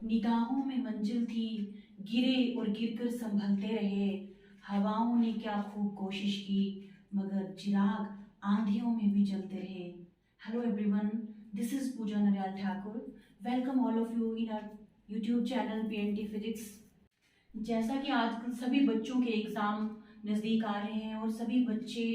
निगाहों में मंजिल थी, गिरे और गिरकर संभलते रहे। हवाओं ने क्या खूब कोशिश की, मगर चिराग आंधियों में भी जलते रहे। Hello everyone, this is Pooja Nariyal Thakur. Welcome all of you in our YouTube channel PNT physics. जैसा कि आजकल सभी बच्चों के एग्ज़ाम नज़दीक आ रहे हैं और सभी बच्चे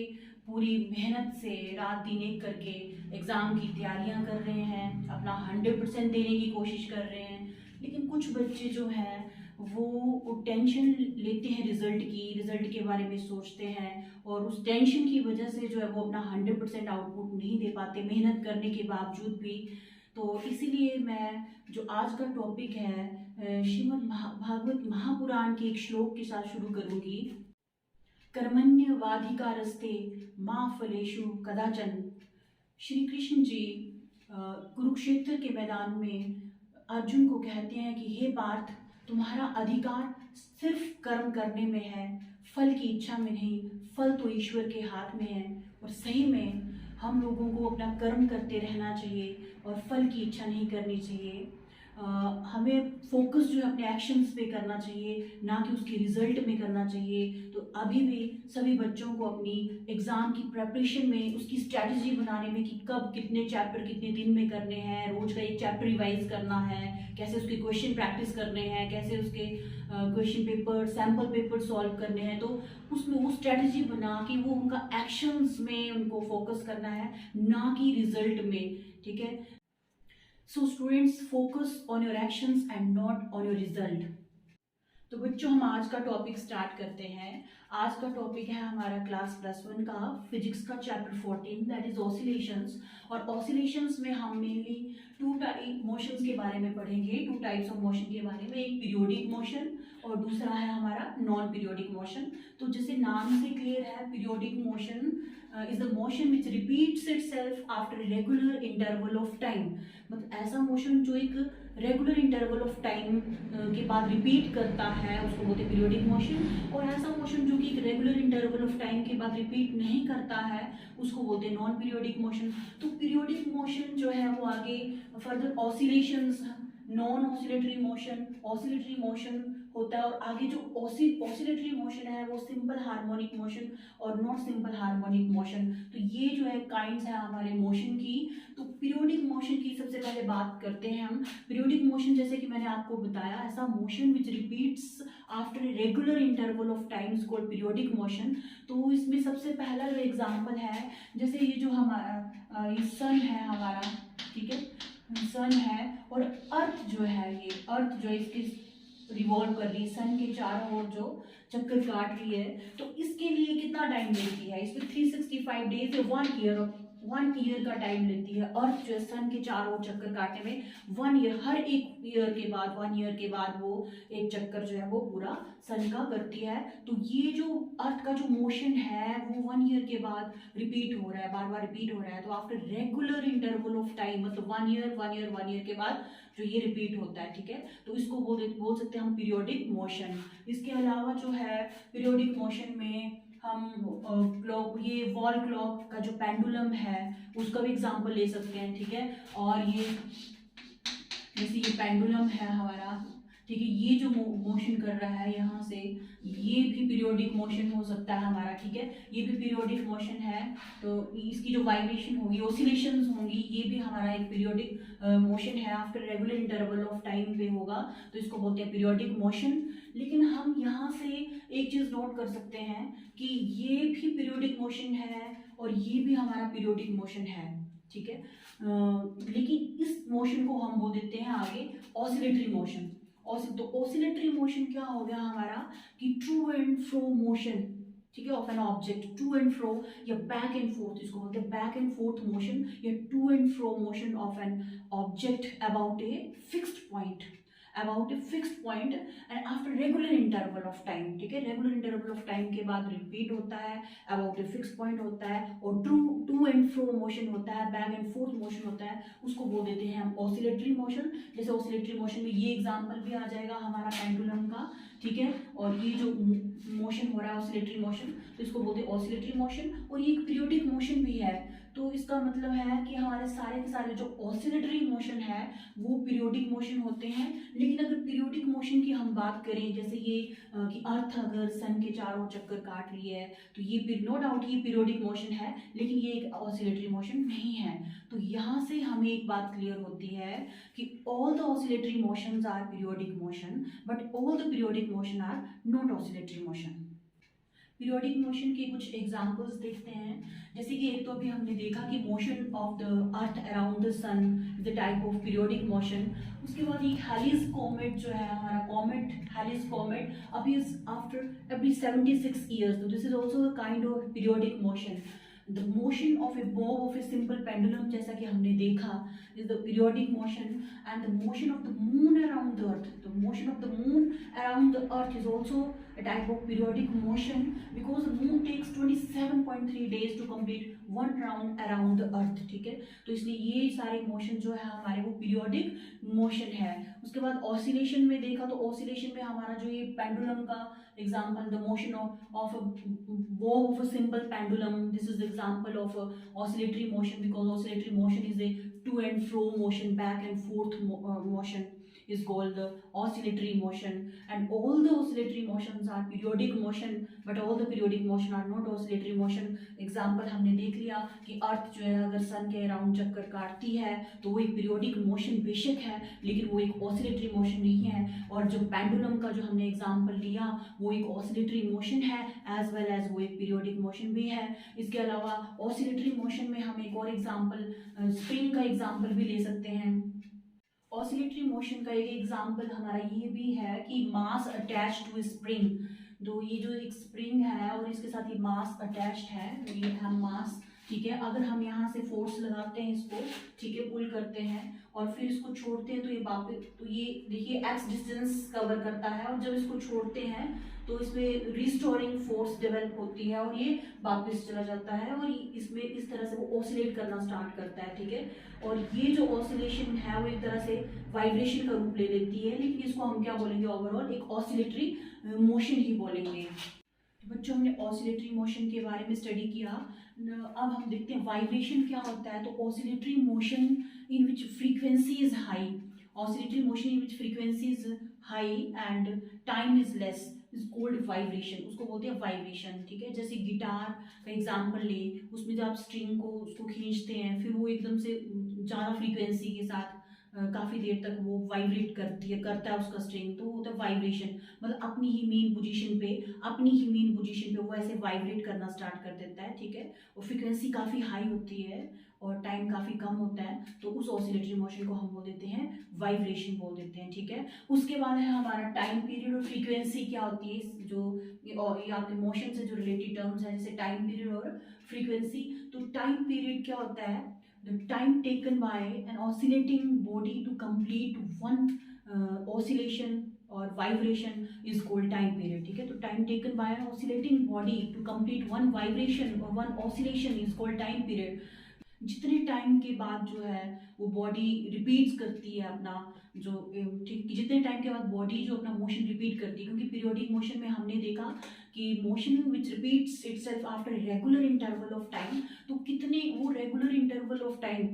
पूरी मेहनत से रात दिन एक करके एग्ज़ाम की तैयारियां कर रहे हैं, अपना 100% देने की कोशिश कर रहे हैं। लेकिन कुछ बच्चे जो हैं वो टेंशन लेते हैं रिज़ल्ट के बारे में सोचते हैं और उस टेंशन की वजह से जो है वो अपना 100% आउटपुट नहीं दे पाते मेहनत करने के बावजूद भी। तो इसीलिए मैं जो आज का टॉपिक है श्रीमद् भागवत महापुराण के एक श्लोक के साथ शुरू करूंगी। कर्मण्यवाधिकारस्ते माँ फलेषु कदाचन। श्री कृष्ण जी कुरुक्षेत्र के मैदान में अर्जुन को कहते हैं कि हे पार्थ, तुम्हारा अधिकार सिर्फ कर्म करने में है, फल की इच्छा में नहीं। फल तो ईश्वर के हाथ में है और सही में हम लोगों को अपना कर्म करते रहना चाहिए और फल की इच्छा नहीं करनी चाहिए। हमें फोकस जो है अपने एक्शंस पे करना चाहिए, ना कि उसके रिजल्ट में करना चाहिए। तो अभी भी सभी बच्चों को अपनी एग्ज़ाम की प्रेपरेशन में उसकी स्ट्रैटेजी बनाने में कि कब कितने चैप्टर कितने दिन में करने हैं, रोज का एक चैप्टर रिवाइज करना है, कैसे उसके क्वेश्चन प्रैक्टिस करने हैं, कैसे उसके question paper sample paper solve करने हैं। तो उसमें वो स्ट्रैटेजी बना कि वो उनका एक्शंस में उनको फोकस करना है, ना कि रिजल्ट में। ठीक है। So students, focus on your actions and not on your result. तो बच्चों, हम आज का टॉपिक स्टार्ट करते हैं। आज का टॉपिक है हमारा क्लास +1 का फिजिक्स का चैप्टर 14, दैट इज ऑसिलेशंस। और ऑसिलेशंस में हम मेनली टू टाइप मोशंस के बारे में पढ़ेंगे, टू टाइप्स ऑफ मोशन के बारे में। एक पीरियोडिक मोशन और दूसरा है हमारा नॉन पीरियोडिक मोशन। तो जैसे नाम से क्लियर है, periodic motion is the motion which repeats itself after regular interval of time. मतलब ऐसा मोशन जो एक रेगुलर इंटरवल ऑफ टाइम के बाद रिपीट करता है उसको बोलते हैं पीरियोडिक मोशन। और ऐसा मोशन जो कि एक रेगुलर इंटरवल ऑफ टाइम के बाद रिपीट नहीं करता है उसको बोलते हैं नॉन पीरियोडिक मोशन। तो पीरियोडिक मोशन जो है वो आगे further oscillations, non oscillatory motion, oscillatory motion होता है। और आगे जो ऑसिलेटरी मोशन है वो सिंपल हार्मोनिक मोशन और नॉट सिंपल हार्मोनिक मोशन। तो ये जो है काइंड्स है हमारे मोशन की। तो पीरियोडिक मोशन की सबसे पहले बात करते हैं हम। पीरियोडिक मोशन जैसे कि मैंने आपको बताया, ऐसा motion which repeats after a regular interval of time is called periodic motion. तो इसमें सबसे पहला जो एग्जांपल है, जैसे ये जो हमारा ये सन है हमारा, ठीक है, सन है और अर्थ जो है, ये अर्थ जो इसके रिवॉल्व कर रही है, सन के चारों ओर जो चक्कर काट रही है। तो इसके लिए कितना टाइम लेती है? इसमें 365 डेज या 1 ईयर का टाइम लेती है। अर्थ जो है सन के चारों ओर चक्कर काटने में 1 ईयर, हर एक ईयर के बाद 1 ईयर के बाद वो एक चक्कर जो है वो पूरा सन का करती है। तो ये जो अर्थ का जो मोशन है वो 1 ईयर के बाद रिपीट हो रहा है, बार बार रिपीट हो रहा है। तो after regular interval of time, मतलब 1 ईयर के बाद जो ये रिपीट होता है, ठीक है। तो इसको बोल सकते हैं हम पीरियोडिक मोशन। इसके अलावा जो है पीरियोडिक मोशन में हम क्लॉक, ये वॉल क्लॉक का जो पेंडुलम है उसका भी एग्जांपल ले सकते हैं, ठीक है। और ये जैसे ये पेंडुलम है हमारा, ठीक है, ये जो मोशन कर रहा है यहाँ से, ये भी पीरियोडिक मोशन हो सकता है हमारा, ठीक है, ये भी पीरियोडिक मोशन है। तो इसकी जो वाइब्रेशन होगी, ऑसिलेशंस होंगी, ये भी हमारा एक पीरियोडिक मोशन है, after regular interval of time पे होगा। तो इसको बोलते हैं पीरियोडिक मोशन। लेकिन हम यहाँ से एक चीज़ नोट कर सकते हैं कि ये भी पीरियोडिक मोशन है और ये भी हमारा पीरियोडिक मोशन है, ठीक है। लेकिन इस मोशन को हम बोल देते हैं आगे ऑसिलेटरी मोशन। तो ऑसिलेटरी मोशन क्या हो गया हमारा कि ट्रू एंड फ्रो मोशन, ठीक है, of an object, to and fro या बैक एंड फोर्थ, इसको बोलते हैं बैक एंड फोर्थ मोशन या to and fro motion of an object about a fixed point, about a fixed point and after regular interval of time, ठीक है। Regular interval of time के बाद repeat होता है, अबाउट ए फिक्स्ड पॉइंट होता है और टू एंड फ्रो मोशन होता है, बैक एंड फोर्थ मोशन होता है, उसको बोल देते हैं हम ऑसिलेटरी मोशन। जैसे ऑसिलेटरी मोशन में ये एग्जांपल भी आ जाएगा हमारा पेंडुलम का, ठीक है। और ये जो मोशन हो रहा है ऑसिलेटरी मोशन, तो इसको बोलते हैं ऑसिलेटरी मोशन। और ये एक पीरियोडिक मोशन भी है। तो इसका मतलब है कि हमारे सारे के सारे जो ऑसिलेटरी मोशन है वो पीरियोडिक मोशन होते हैं। लेकिन अगर पीरियोडिक मोशन की हम बात करें, जैसे ये कि अर्थ अगर सन के चारों चक्कर काट रही है, तो ये नो डाउट ये पीरियोडिक मोशन है, लेकिन ये एक ऑसिलेटरी मोशन नहीं है। तो यहाँ से हमें एक बात क्लियर होती है कि all the oscillatory motions are periodic motion, but all the periodic motion are not oscillatory motion. Periodic motion के कुछ एग्जांपल्स देखते हैं, जैसे कि एक तो अभी हमने देखा कि motion of the earth around the sun is the type of periodic motion. उसके बाद ये हैलिस कॉमेट जो है हमारा comet, Halley's comet appears after every 76 years, तो this is also a kind of periodic motion. The motion of a bob of a simple pendulum, जैसा कि हमने देखा, is the periodic motion. And the motion of the moon around the earth, the motion of the moon around the earth is also a type of periodic motion, because the moon takes 27.3 days to complete one round around the earth, ठीक है। तो इसलिए ये सारे motion जो है हमारे वो पीरियोडिक मोशन है। उसके बाद ऑसिलेशन में देखा, तो ऑसिलेशन में हमारा जो ये पेंडुलम का example, the motion of a bob of a simple pendulum, this is the example of a oscillatory motion, because oscillatory motion is a to and fro motion, back and forth motion is called the oscillatory motion. And all the oscillatory motions are periodic motion, but all the periodic motion are not oscillatory motion. Example हमने देख लिया कि अर्थ जो है अगर सन के around चक्कर काटती है तो वो एक पीरियोडिक मोशन बेशक है, लेकिन वो एक ऑसिलेटरी मोशन नहीं है। और जो पेंडुलम का जो हमने एग्जाम्पल लिया वो एक ऑसिलेटरी मोशन है एज वेल एज वो एक पीरियोडिक मोशन भी है। इसके अलावा ऑसिलेटरी मोशन में हम एक और एग्जाम्पल स्प्रिंग का एग्जाम्पल भी ले सकते हैं। ऑसिलेटरी मोशन का एक एग्जाम्पल हमारा ये भी है कि मास अटैच टू स्प्रिंग। तो ये जो एक स्प्रिंग है और इसके साथ ये मास अटैच्ड है, तो ये है मास, ठीक है। अगर हम यहाँ से फोर्स लगाते हैं इसको, ठीक है, पुल करते हैं और फिर इसको छोड़ते हैं, तो ये वापस, तो ये देखिए एक्स डिस्टेंस कवर करता है, और जब इसको छोड़ते हैं तो इसमें रिस्टोरिंग फोर्स डेवलप होती है और ये वापस चला जाता है, और इसमें इस तरह से वो ऑसिलेट करना स्टार्ट करता है, ठीक है। और ये जो ऑसिलेशन है वो एक तरह से वाइब्रेशन का रूप ले लेती है, लेकिन इसको हम क्या बोलेंगे, ओवरऑल एक ऑसिलेटरी मोशन ही बोलेंगे। तो बच्चों, हमने ऑसिलेटरी मोशन के बारे में स्टडी किया। अब हम देखते हैं वाइब्रेशन क्या होता है। तो oscillatory motion in which frequency is high, oscillatory motion in which frequency is high and time is less is called vibration, उसको बोलते हैं वाइब्रेशन, ठीक है। जैसे गिटार का एग्जांपल ले, उसमें जब आप स्ट्रिंग को उसको खींचते हैं, फिर वो एकदम से ज़्यादा फ्रीक्वेंसी के साथ काफ़ी देर तक वो वाइब्रेट करता है उसका स्ट्रिंग, तो होता है वाइब्रेशन। मतलब अपनी ही मेन पोजीशन पे वो ऐसे वाइब्रेट करना स्टार्ट कर देता है, ठीक है। और फ्रीक्वेंसी काफ़ी हाई होती है और टाइम काफ़ी कम होता है, तो उस ऑसिलेटरी मोशन को हम बोल देते हैं वाइब्रेशन बोल देते हैं, ठीक है। उसके बाद है हमारा टाइम पीरियड और फ्रीक्वेंसी क्या होती है, जो ये आपके मोशन से जो रिलेटेड टर्म्स हैं, जैसे टाइम पीरियड और फ्रीक्वेंसी। तो टाइम पीरियड क्या होता है, the time taken by an oscillating body to complete one oscillation or vibration is called time period, ठीक है। तो time taken by an oscillating body to complete one vibration or one oscillation is called time period। जितने time के बाद जो है वो body repeats करती है अपना जो, ठीक, जितने टाइम के बाद बॉडी जो अपना मोशन रिपीट करती है, क्योंकि पीरियोडिक मोशन में हमने देखा कि motion which repeats itself after regular interval of time, तो कितने वो रेगुलर इंटरवल ऑफ टाइम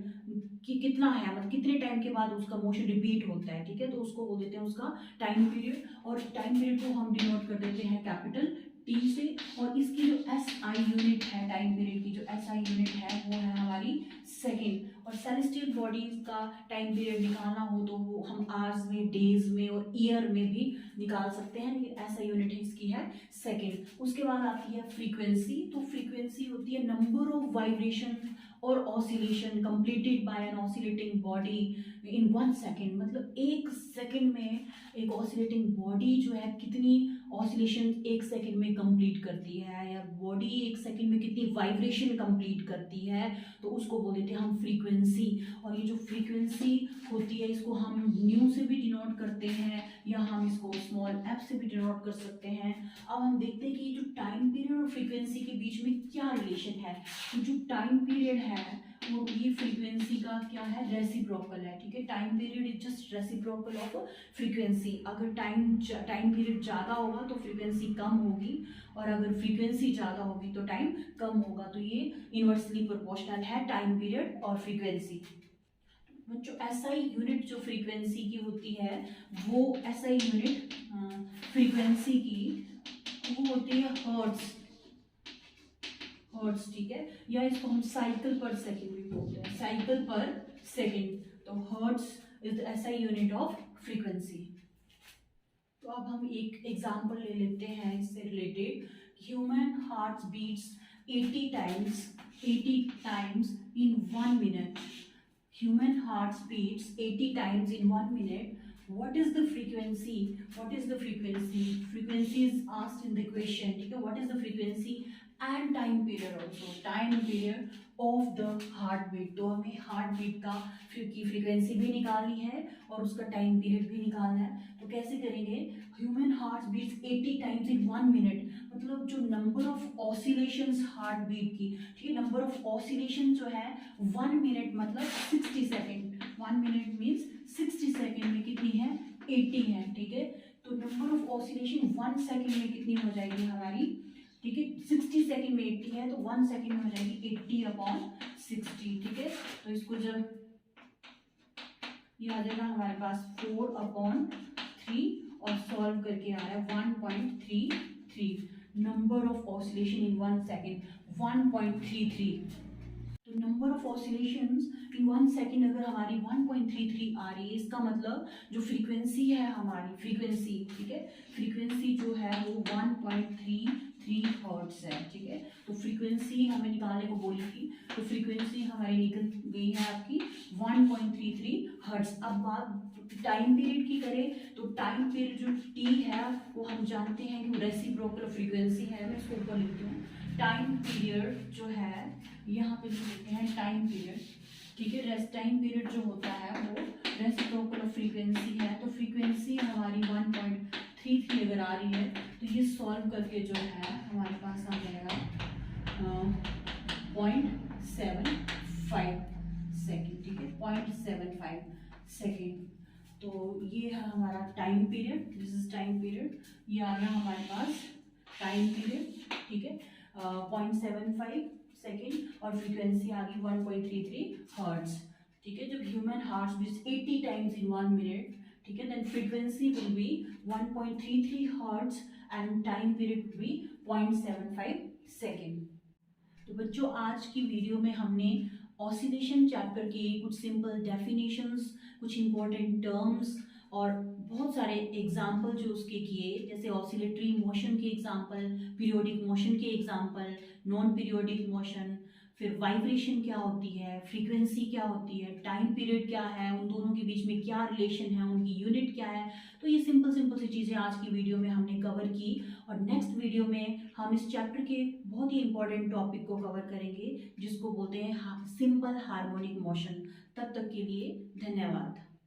कि कितना है, मतलब कितने टाइम के बाद उसका मोशन रिपीट होता है, ठीक है। तो उसको बोल देते हैं उसका टाइम पीरियड, और टाइम पीरियड को हम डिनोट कर देते हैं कैपिटल टी से। और इसकी जो एस आई यूनिट है, टाइम पीरियड की जो एस आई यूनिट है वो है हमारी सेकेंड। और सेलेस्टियल बॉडीज का टाइम पीरियड निकालना हो तो वो हम आवर्स में, डेज में और ईयर में भी निकाल सकते हैं, लेकिन एस आई यूनिट इसकी है सेकेंड। उसके बाद आती है फ्रीक्वेंसी। तो फ्रीक्वेंसी होती है नंबर ऑफ वाइब्रेशन और oscillation completed by an oscillating body in 1 second, मतलब 1 सेकेंड में एक ऑसिलेटिंग बॉडी जो है कितनी ऑसिलेशन 1 सेकेंड में कंप्लीट करती है, या बॉडी 1 सेकेंड में कितनी वाइब्रेशन कंप्लीट करती है, तो उसको बोल देते हैं हम फ्रीक्वेंसी। और ये जो फ्रीक्वेंसी होती है इसको हम न्यू से भी डिनोट करते हैं, या हम इसको स्मॉल एफ से भी डिनोट कर सकते हैं। अब हम देखते हैं कि जो टाइम पीरियड और फ्रीक्वेंसी के बीच में क्या रिलेशन है। तो जो टाइम पीरियड है वो ये फ्रीक्वेंसी का क्या है, रेसिप्रोकल है, ठीक है। Time period is just reciprocal of frequency. अगर टाइम पीरियड ज़्यादा होगा तो फ्रीक्वेंसी कम होगी, और अगर फ्रीक्वेंसी ज़्यादा होगी तो टाइम कम होगा। तो ये इन्वर्सली प्रोपोर्शनल है टाइम पीरियड और फ्रीक्वेंसी। बच्चों एसआई यूनिट जो फ्रीक्वेंसी की होती है, वो एसआई यूनिट फ्रीक्वेंसी की वो होती है हर्ट्ज, हर्ट्ज, ठीक है। या इसको हम साइकिल पर सेकंड भी बोलते हैं, साइकिल पर सेकंड। तो hertz is the SI unit of frequency. तो अब हम एक एग्जांपल ले लेते हैं इससे related. Human heart beats 80 times in 1 minute. Human heart beats 80 times in 1 minute. What is the frequency? What is the frequency? Frequency is asked in the question. ठीक है, what is the frequency and time period also? Time period of the heartbeat. तो हमें heartbeat का frequency भी निकालनी है और उसका टाइम पीरियड भी निकालना है। तो कैसे करेंगे? Human heart beats 80 times in 1 minute, मतलब जो number of oscillations heart beat की, ठीक है, नंबर ऑफ ऑसिलेशन जो है 1 मिनट मतलब 60 सेकेंड। 1 मिनट मीन्स 60 सेकेंड में कितनी है? 80 है, ठीक है। तो नंबर ऑफ ऑसिलेशन 1 सेकेंड में कितनी हो जाएगी हमारी? ठीक है, 60 सेकेंड में 80 है तो 1 सेकेंड में हो जाएगी 80/60, ठीक है। तो इसको जब ये आ जाएगा हमारे पास 4/3 और सॉल्व करके आ रहा है 1.33 number of oscillation in 1 second, 1.33। तो number of oscillations in 1 second अगर हमारी 1.33 आ रही है, इसका मतलब जो फ्रीक्वेंसी है हमारी, फ्रीक्वेंसी, ठीक है, फ्रीक्वेंसी जो है वो 1.33 हर्ट्ज है, ठीक है। तो फ्रीक्वेंसी हमें निकालने को बोली थी, तो फ्रीक्वेंसी हमारी निकल गई है आपकी 1.33 हर्ट्ज। अब बात टाइम पीरियड की करें तो टाइम पीरियड जो टी है वो हम जानते हैं कि रेसिप्रोकल फ्रीक्वेंसी है। मैं इसको ऊपर लिखती हूँ। टाइम पीरियड जो है यहाँ पे लिखते हैं टाइम पीरियड, ठीक है। रेस्ट टाइम पीरियड जो होता है वो रेसिप्रोकल फ्रीक्वेंसी है। तो फ्रीक्वेंसी हमारी 1.33 अगर आ रही है तो ये सॉल्व करके जो है हमारे पास आ जाएगा 0.75 सेकेंड, ठीक है, 0.75 सेकेंड। तो ये है हमारा time period, this is time period. ये आ गया हमारे पास टाइम पीरियड, ठीक है, 0.75 सेकेंड और फ्रीक्वेंसी आ गई 1.33 हर्ट्ज, ठीक है। जब human heart beats 80 times in 1 minute, ठीक है, then frequency will be 1.33 hertz and time period will be 0.75 second. तो बच्चों आज की वीडियो में हमने ऑसिलेशन चैप्टर के कुछ सिंपल डेफिनेशंस, कुछ इंपॉर्टेंट टर्म्स और बहुत सारे एग्जाम्पल जो उसके किए, जैसे ऑसिलेटरी मोशन के एग्जाम्पल, पीरियोडिक मोशन के एग्जाम्पल, नॉन पीरियोडिक मोशन, फिर वाइब्रेशन क्या होती है, फ्रीक्वेंसी क्या होती है, टाइम पीरियड क्या है, उन दोनों के बीच में क्या रिलेशन है, उनकी यूनिट क्या है। तो ये सिंपल सी चीज़ें आज की वीडियो में हमने कवर की और नेक्स्ट वीडियो में हम इस चैप्टर के बहुत ही इंपॉर्टेंट टॉपिक को कवर करेंगे जिसको बोलते हैं सिंपल हार्मोनिक मोशन। तब तक के लिए धन्यवाद।